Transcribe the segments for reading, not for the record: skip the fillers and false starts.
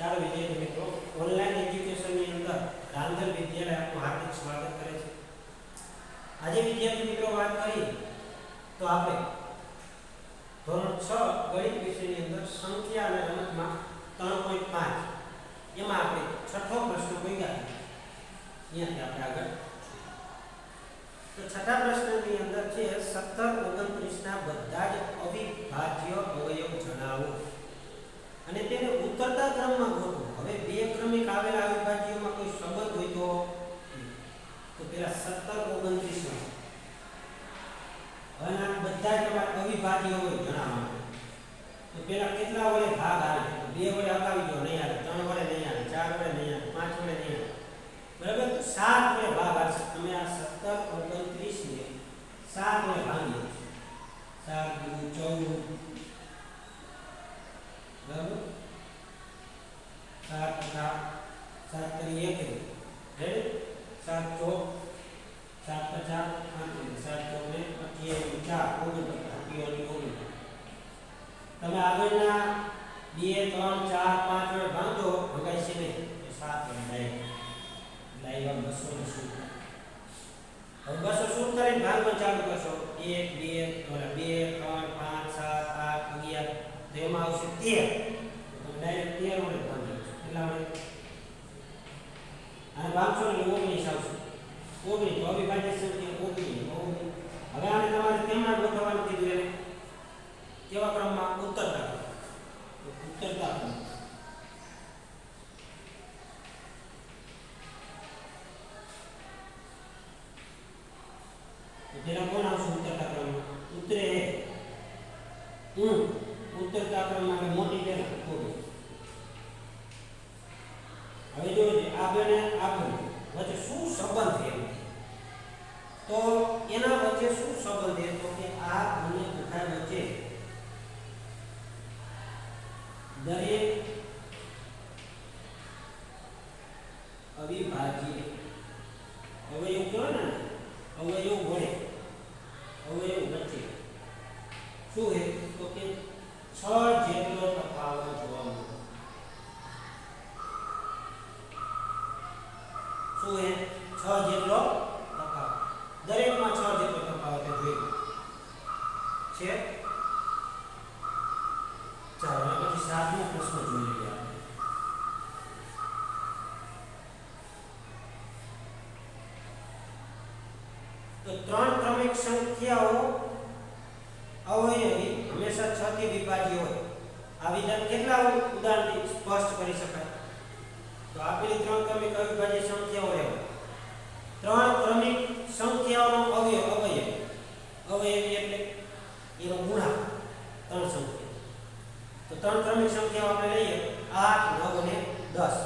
ચાલો વિદ્યાર્થી મિત્રો, ઓનલાઈન એજ્યુકેશનની અંદર રાંધલ વિદ્યાલય આપનું હાર્દિક સ્વાગત કરે છે. આજે વિદ્યાર્થી મિત્રો વાત કરીએ તો આપણે ધોરણ 6 ગણિત વિષયની અંદર સંખ્યા અને રમતમાં 3.5 એમાં આપણે છઠ્ઠો પ્રશ્ન જોયા. અહીંયાથી આપણે આગળ તો છઠ્ઠા પ્રશ્નની અંદર છે 17 29 ના બધા જ અવિભાજ્ય અવયવ જણાવો અને તેને ઉતરતા ક્રમમાં ગોઠવો. હવે બે ક્રમિક આવેલા અવિભાજ્યોમાં કોઈ સંબંધ હોય તો પેલા 17 29 માં હવે આ બધા જ અવિભાજ્ય હોય જણાવવાનું. તો પેલા કેટલા વડે ભાગ આવે? તો 2 વડે હકાવી દો, નહીં આવે. 3 વડે નહીં આવે, 4 વડે નહીં આવે, 5 વડે નહીં આવે. બરાબર? તો 7 વડે ભાગ આવશે. તમે આ 17 29 ને 7 વડે ભાગી 7 × 14 બરાબર 7 × 7 કરી 1 રેડી 7 × 7 × 7 = 4 તમે આગળના 2 3 4 5 વડે ભાંગો ભગાઈ છે નહીં તો 7 વડે લાઈવા 200 હવે 200 કરીને ભાગવાનું ચાલુ કરશો 1 2 3 5 7 8 11 તો એમાં આવશે 13. તો ડાયરેક્ટ 13 વડે ભાગી કેટલા વડે અને ભાગશો એટલે 19 આવશે. 19 તો અવિભાજ્ય સંખ્યા 19. હવે આને તમારે કેમાં ગોઠવવાનું કીધું એને કેવા ક્રમમાં? ઉત્તરતા ક્રમ. ઉત્તરતા ક્રમ તેના કોણ આવશે ઉત્તરતા ક્રમમાં? ઉતરે ઉત્તરતા ક્રમમાં આપણે મોટી છે ને થોડી. હવે જોજો આ બેને વચ્ચે શું સંબંધ છે? તો એના વચ્ચે શું સંબંધ છે? તો કે આ અને ઉઠા વચ્ચે દરેક અવિભાજ્ય અવયવ કયો ને અવયવ વડે અવયવ વચ્ચે શું છે? તો કે 6 જેટલો તફાવત જોવા મળે. શું છે? 6 જેટલો તફાવત. દરેકમાં 6 જેટલો તફાવત જોઈએ છે. ચાલો પછી 7મો પ્રશ્ન જોઈ લઈએ આપણે. તો 3 ક્રમિક સંખ્યાઓ અવયવી હંમેશા 6 થી વિભાજ્ય હોય. આ વિધાન કેટલા ઉદાહરણથી સ્પષ્ટ કરી શકાય? તો આપેલી 3 ક્રમિક અવિભાજ્ય સંખ્યાઓ લેવા. 3 ક્રમિક સંખ્યાઓનો અવયવી એટલે એનો ગુણાકાર 3 સંખ્યા. તો 3 ક્રમિક સંખ્યાઓ આપણે લઈએ 8 9 અને 10.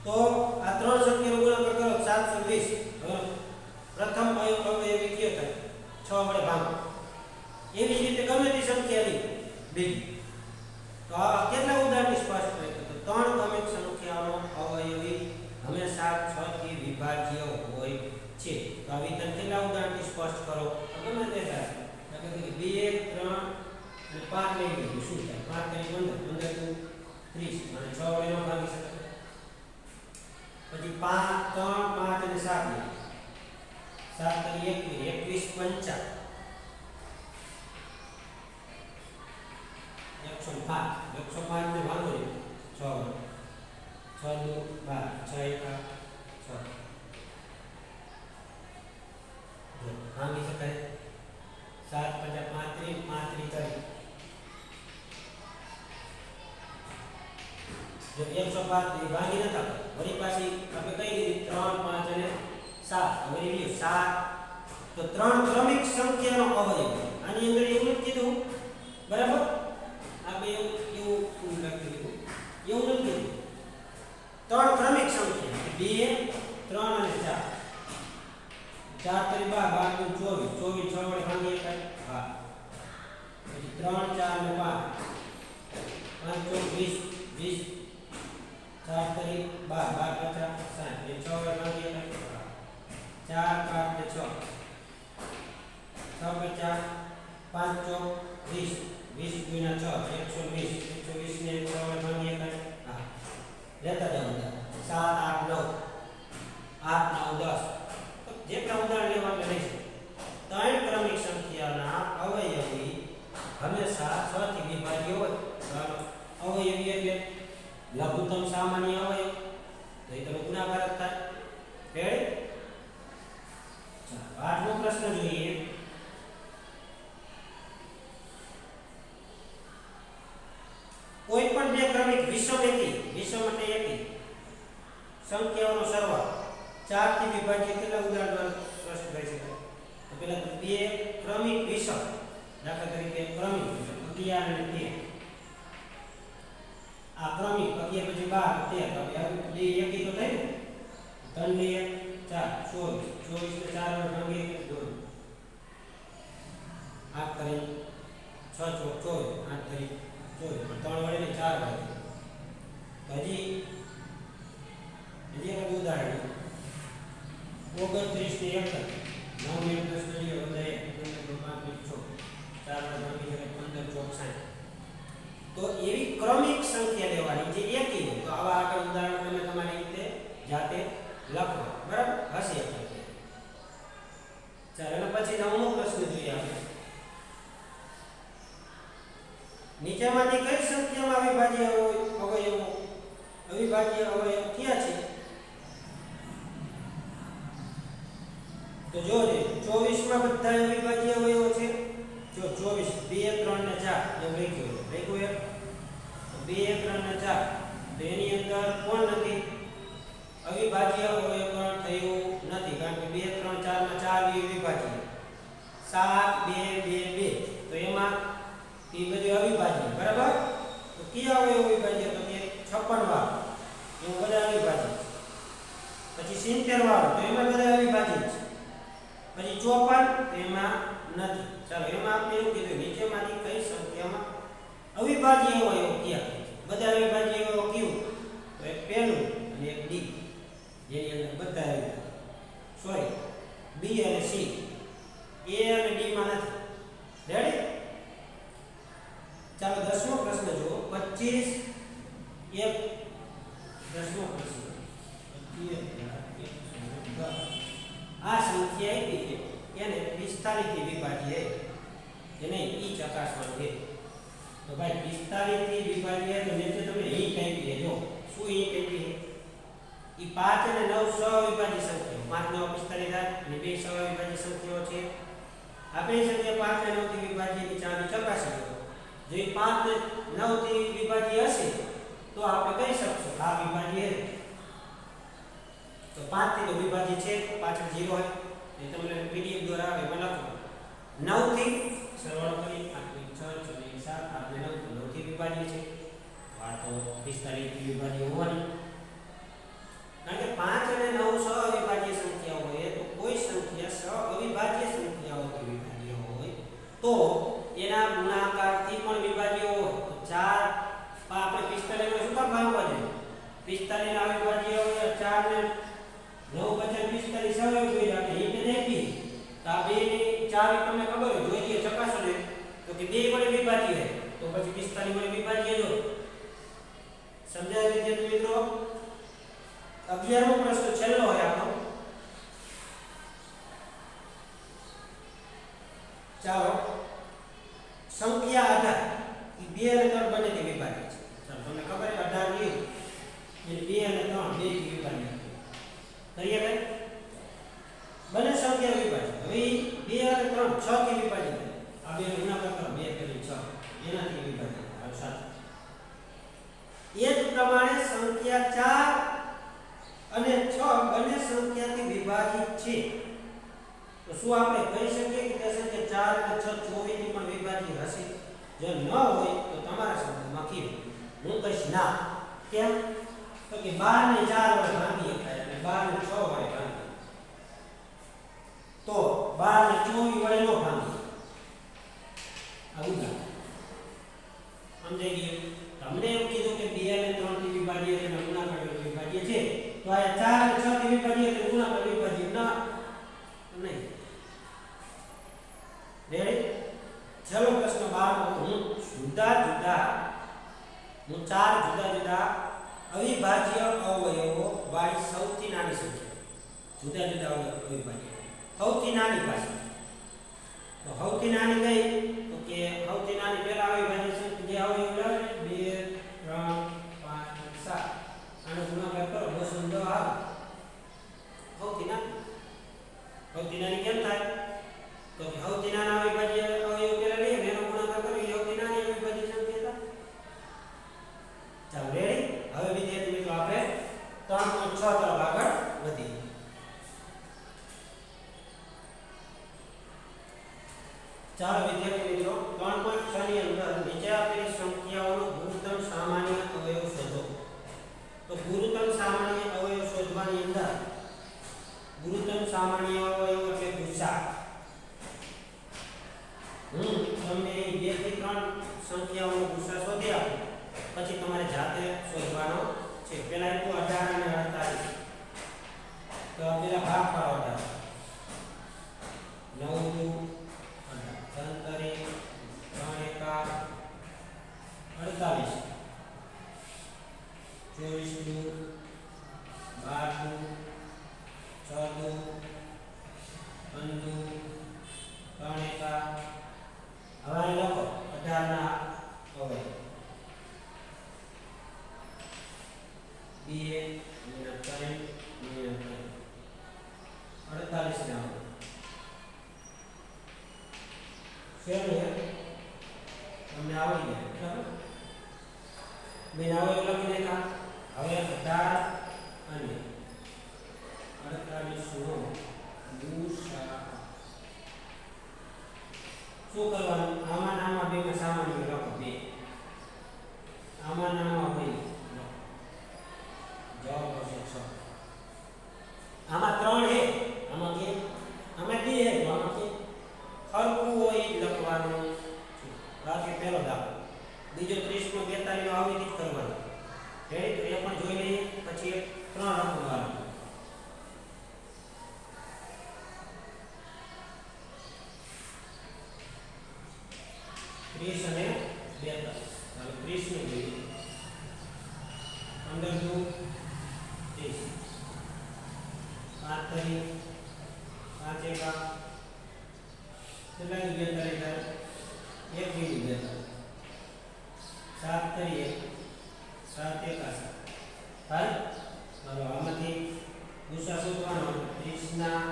તો આ 3 સંખ્યાનો ગુણાકાર કરો 720. હવે પ્રથમ અવયવી કયો થાય? 6 વડે ભાગો. એવી જ રીતે ગમે તે સંખ્યા લી બીજી. તો આ કેટલા ઉદાહરણ સ્પષ્ટ કરે? તો 3 ક્રમિક સંખ્યાઓનો અવયવી હંમેશા 6 થી વિભાજ્ય હોય છે. તો આ વિધાન કેટલા ઉદાહરણથી સ્પષ્ટ કરો? ગમે તે થાય. એટલે કે 2 3 અને 5 લઈ લીધું શું થાય? 5 કરી 15 15 30 અને 6 વડે ન ભાગી શકાય. પછી 5 3 5 અને 7 7 કરી 21 50 105 ને ભાગો 6 વડે 6 2 12 6 1 6 ભાગી શકાય. 7 50 35 35 કરી જો 105 ભાગી નતા વળી પાછી આપણે કઈ દીધી 3 5 અને 7. હવે એ 7 તો 3 ક્રમિક સંખ્યાનો અવયવ. આની અંદર એવું નથી કીધું બરાબર? આપણે એવું લખી દીધું એવું નથી કીધું. 3 ક્રમિક સંખ્યા 2 3 અને 4 4 કરી 12 12 24 24 6 વડે ભાગી શકાય. પછી 3 4 અને 5 5 20 20 4 કરી 12 12 50 60 6 વડે ભાગી શકાય. 4 5 ને 6 6 50 5 ચોક 20 20 ગુણ્યા 6 120 120 ને 6 વડે ભાગી શકાય. ક્રમિક વિષમ એકી, વિષમ એટલે એકી સંખ્યાઓનો સરવાળો 4 થી વિભાજ્ય કેટલા ઉદાહરણ દ્વારા સ્પષ્ટ કરી શકાય? તો પહેલા તો બે ક્રમિક વિષમ, દાખલા તરીકે ક્રમિક 11 અને 13, આ ક્રમિક 11 પછી 12 13, હવે બે એકી તો થઈ ને 3 ને 4 24 24 ને 4 વડે ભાગીએ તો 8 કરી 6 ચોક 24, 8 કરી 24, પણ 3 વડે ને 4 વડે હજી એક ઉદાહરણ 29 ને 1 9 ને 10 ને 1 5 ને 6 4 વડે ભાગી શકાય 15 ચોક 60. તો એવી ક્રમિક સંખ્યા લેવાની જે એકી હોય. તો આવા આગળ ઉદાહરણ તમે તમારી રીતે જાતે લખો, બરાબર હશે એટલે. ચાલો અને પછી 9મો પ્રશ્ન જોઈએ આપણે. નીચેમાંથી કઈ સંખ્યામાં અવિભાજ્ય અવયવ થયા છે? તો જોજો 24 માં બધા અવિભાજ્ય અવયવો છે. જો 24 2 3 ને 4 એમ લખ્યું એક 2 3 ને 4, તો એની અંદર કોણ નથી? અવિભાજ્ય અવયવ પણ થયું નથી, કારણ કે 2 3 4 માં 4 વિભાજ્ય, 7 2 2 2, તો એમાં એ બધું અવિભાજ્ય, બરાબર. તો કયા અવયવ અવિભાજ્ય? તો કે 56 વાળો એવું બધા અવિભાજ્ય છે. પછી 70 વાળો તો એમાં બધા અવિભાજ્ય છે. પછી 54 તો એમાં નથી. ચાલો એમાં આપણે એવું કીધું નીચેમાંથી કઈ સંખ્યામાં અવિભાજ્ય અવયવ કયા છે? બધા અવિભાજ્ય અવયવ કયું? તો એક પહેલું અને એક ડી, જેની અંદર બધા અવિભાજ્ય, સોરી બી અને સી, એ અને ડી માં નથી. રેડી? ચાલો 10મો પ્રશ્ન જુઓ. 25 એક 10મો પ્રશ્ન 25 આ સંખ્યા આપી છે એને 45 થી વિભાજ્ય એને ઈ ચકાસવાનું છે. તો ભાઈ 45 થી વિભાજ્ય તો નીચે તમે ઈ ટાઈપ લેજો. શું ઈ ટાઈપ છે? ઈ 5 અને 9 સહવિભાજ્ય સંખ્યાઓ, 5 9 45 થાય અને બે સહવિભાજ્ય સંખ્યાઓ છે. આપેલી સંખ્યા 5 અને 9 થી વિભાજ્ય ની ચાવી ચકાસી લો. જો 5 ને 9 થી વિભાજ્ય હશે તો આપણે કહી શકશું આ વિભાજ્ય છે. તો 5 થી તો વિભાજ્ય છે, પાછળ 0 હોય એ તમને પીડીએફ દ્વારા આવે એમાં લખો. 9 થી સરવાળો કરી 8 6 6 7 8 ને 9 9 થી વિભાજ્ય છે. આ તો 45 થી વિભાજ્ય હોવાની, કારણ કે 5 અને 9 સહવિભાજ્ય સંખ્યાઓ હોય તો કોઈ સંખ્યા સહઅવિભાજ્ય સંખ્યાઓથી વિભાજ્ય હોય તો એના ગુણાકારથી પણ વિભાજ્ય હોય. તો 4 આપણે 45 ને શું કામ ભાગવા જોઈએ? 45 ના અવિભાજ્ય હોય 4 ને 9 50 45 સહઅવિભાજ્ય આપણે એ દેખી. તો આ બે ની ચાવી તમને ખબર હોય, જોઈએ ચકાસો ને તો કે 2 વડે વિભાજ્ય છે તો પછી 45 વડે વિભાજ્ય જો. સમજાય વિદ્યાર્થી મિત્રો? 11મો પ્રશ્ન છેલ્લો હોય આપણો. ચાલો સંખ્યા 18 એ 2 અને 3 બંનેથી વિભાજ્ય છે. ચાલો તમને ખબર છે 18 લીધું એટલે 2 અને 3 બે થી વિભાજ્ય કરીએ ભાઈ. બંને સંખ્યા વિભાજ્ય. હવે 2 અને 3 6 થી વિભાજ્ય. આ બે ગુણાકાર કરો 2 કરી 6 એનાથી વિભાજ્ય. આ સાચું. એ જ પ્રમાણે સંખ્યા 4 અને 6 બંને સંખ્યાથી વિભાજિત છે. તો શું આપણે કહી શકીએ કે તે સંખ્યા 4 અને 6 24 થી પણ વિભાજિત હશે? જો ન હોય તો તમારા શબ્દમાં કીધું. હું કહીશ ના. કેમ? તો કે 12 ને 4 વડે ભાગી શકાય અને 12 ને 6 વડે ભાગી. તો 12 ને 24 વડે નો ભાગી. આ ઉદાહરણ સમજાઈ ગયું? તમને એમ કીધું કે 2 અને 3 થી વિભાજ્ય છે અને ગુણાકાર વિભાજ્ય છે, તો આ 4 અને 6 થી વિભાજ્ય એટલે ગુણાકાર વિભાજ્ય ના નહીં. રેડી? ચલો પ્રશ્ન 12. હું 4 જુદા જુદા અવિભાજ્ય અવયવો વાળી સૌથી નાની સંખ્યા, જુદા જુદા અવિભાજ્ય સૌથી નાની પાસે. તો સૌથી નાની કઈ? તો કે સૌથી નાની પહેલા અવિભાજ્ય સંખ્યા જે અવયવ લાવે 2 3 5 7 આનો ગુણાકાર કરો 210 આવે. સૌથી નાની કેમ થાય? તો કે સૌથી નાના અવિભાજ્ય અવયવ પહેલા લઈએ એનો ગુણાકાર કરી સૌથી નાની અવિભાજ્ય સંખ્યા થાય. સંખ્યાઓનો ગુસા શોધી આપો, પછી તમારે જાતે શોધવાનો છે. પહેલા આપ્યું 18 અને 48, તો પેલા ભાગ પાડો 18 9 18 3 એકા 48 24 12 14 15 3 એકા. હવે લખો 18 ના હવે 2 3 48 ના શેને તમને આવડી જાય. બરાબર, બેન આવે એવું લખી દેખા. હવે 18 અને 48 નો ગુસા શું કરવાનું? આમાં નામાં બે માં સામાન્ય લખો 2, આમાં નામાં હોય જવાબ આવશે 6. આમાં 3 છે, આમાં કે આમાં 2 છે, આમાં કે હરકું હોય લખવાનું છે. બાકી પહેલો દાખલો, બીજો 30 નો 42 નો આવી રીતે કરવાનો. રેડી? તો એ પણ જોઈ લઈએ, પછી 3 લખવાનું. ત્રીસ અને 42. ચાલો 30 ને જોઈએ. 15 દુ 30, 5 તરી 5 એકા કેટલા ગયા તારે? 1 બીજું ગયા 7 તરી 7 એકા 7. હાલ ચાલો આમાંથી ગુસા શોધવાનો. 30 ના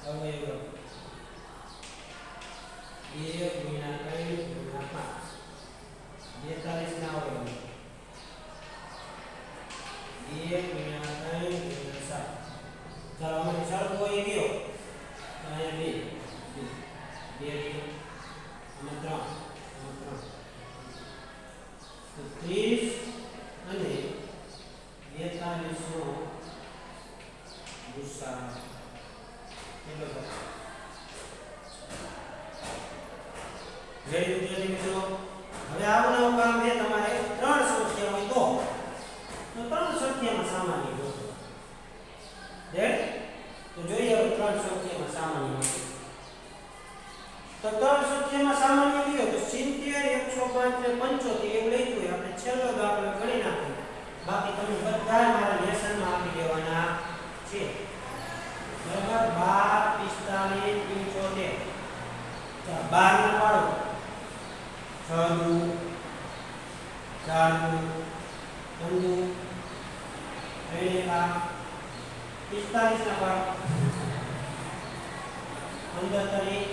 અવયવો 1 ગુણ્યા 3 ગુણ્યા 5, 42 ના અવયવો 1 ગુણ્યા 3 ગુણ્યા 7. ચાલો આમાંથી સરખો એ ગયો તો અહીંયા 2 અને 3 તો 30 અને 42 નો ગુસા કેટલો થશે? રેડી વિદ્યાર્થી મિત્રો, હવે આવનારું કામ છે તમારે 3 સંખ્યા હોય તો 3 સંખ્યામાં સામાન્ય ગોતો. રેડી? તો જોઈએ હવે 3 સંખ્યામાં સામાન્ય ગોતો. તો 3 સંખ્યામાં સામાન્ય લ્યો તો 70 105 ને 75 એવું લખ્યું હોય. આપણે છેલ્લો દાખલો ગણી નાખીએ, બાકી તમે બધા મારા લેસનમાં આપી દેવાના છે. બરાબર, 12 45 75. 12 ના પાડો 6 દુ 4 દુ 15 3 એકા 45 ના પાડો 15 તરી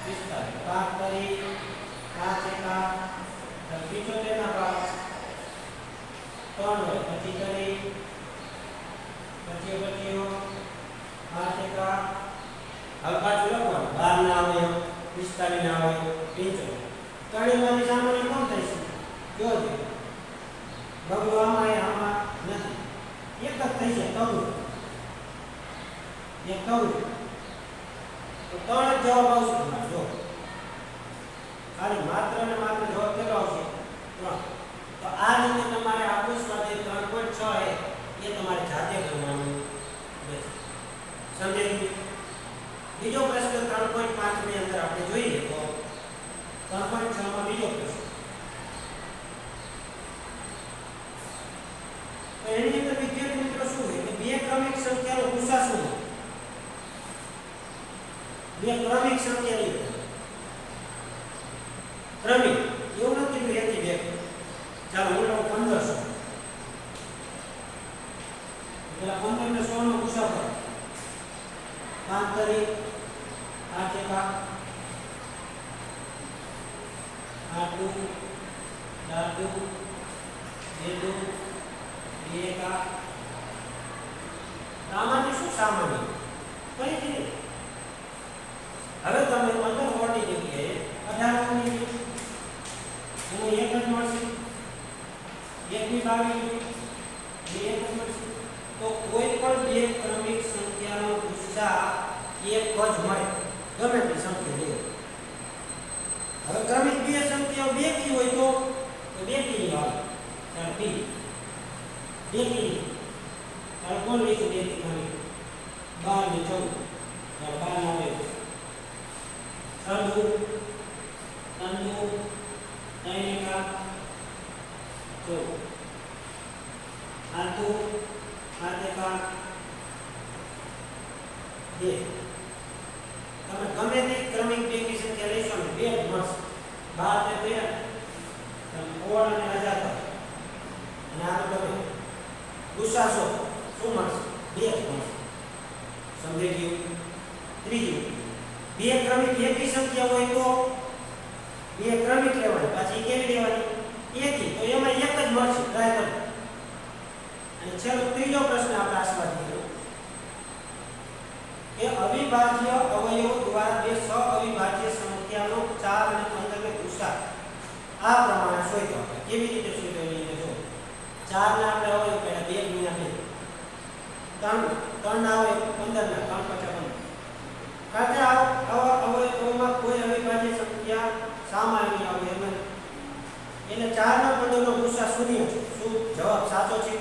45 5 તરી 5 એકા 75 ના પાડો 3 હોય પછી તરી પછી 5 એકા. હવે પાછું લખવાનું 12 ના આવે 45 ના આવે 75. ત્રણેયમાંથી સામાન્ય કોણ થાય છે? કયો છે? બગડો આમાં નથી, એક જ થઈ છે 3. એક 3 તો 3 જ જવાબ આવશે તમારે. જો ખાલી માત્ર ને માત્ર જવાબ કેટલો આવશે? 3. તો આ રીતે તમારે આખું સ્વાધ્યાય 3.6 એ તમારે જાતે કરવાનું રહેશે. સમજાઈ? બીજો પ્રશ્ન 3.5 ની અંદર આપણે જોઈએ તો 3.6 માં બીજો પ્રશ્ન. તો એની અંદર વિદ્યાર્થી મિત્રો શું હોય કે બે ક્રમિક સંખ્યાનો ગુસા શું હોય? બે ક્રમિક સંખ્યા ની ક્રમિક એવું નથી કે એકી બે. ચાલો હું લઉં 1500. પેલા 15 ને 100 નો ગુસા કરો. 5 તરી 8 એકા 8 દુ 4 દુ 2 દુ 2 એકા. આમાંથી શું સામાન્ય? કઈ નહીં. હવે તમે 15 ની જગ્યાએ 18 ની એનો એક જ મળશે. 1 ની 22 એ એક જ મળશે. તો કોઈ પણ બે ક્રમિક સંખ્યાનો ગુસા એક જ મળે, ગમે તે સંખ્યા લે. હવે ક્રમિક બે સંખ્યા બેકી તારે કોણ લીધું બેકી ખાલી 12 ને 14 12 ના આવે તંદુ નૈનિકા જો આતુ આતેકા બે તમે ગમે તે ક્રમિક બેકી સંખ્યા લેશો ને બે જ મળશે 12 ને 13 તમે ઓળ અને આઝાદ અને આ તમે ગુસાસો શું મળશે બે જ મળશે સમજાઈ ગયું ત્રીજું બે ક્રમિક એકી સંખ્યા હોય તો બે ક્રમિક લેવાની પાછી કેવી લેવાની એકી તો એમાં એક જ મળશે ટ્રાય કરો અને છેલ્લો ત્રીજો પ્રશ્ન આપણે આસપાસ કે અવિભાજ્ય અવયવો દ્વારા બે સઅવિભાજ્ય સંખ્યાનો 4 અને 15 ને ગુસા આ પ્રમાણે શોધો કેવી રીતે શોધો એ જો 4 ના આપણે અવયવ પહેલા 2 ગુણ્યા 2 3 ના આવે 15 ના 3 50 કારણ કે આવા અવયવોમાં કોઈ અવિભાજ્ય સંખ્યા સામાન્ય આવે એમ એટલે 4 ના 15 નો ગુસા શૂન્ય છે શું જવાબ સાચો છે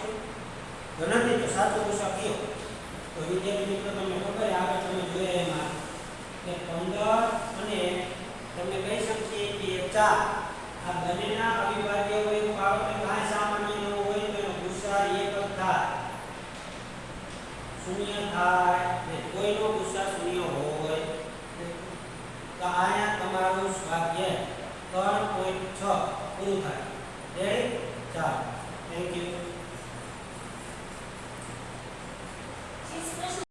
જો નથી તો સાચો ગુસા કયો તો વિદ્યાર્થી મિત્રો તમને ખબર આગળ તમે જોયા એમાં કે 15 અને તમને કહી શકીએ કે 4 આ બંનેના અવિભાજ્ય હોય તો બાળકને કાંઈ સામાન્ય ન હોય તો એનો ગુસા એક જ થાય શૂન્ય થાય ને કોઈનો ગુસા શૂન્ય હોય તો આયા તમારું સ્વાધ્યાય 3.6 પૂરું થાય રેડી ચાલો થેન્ક યુ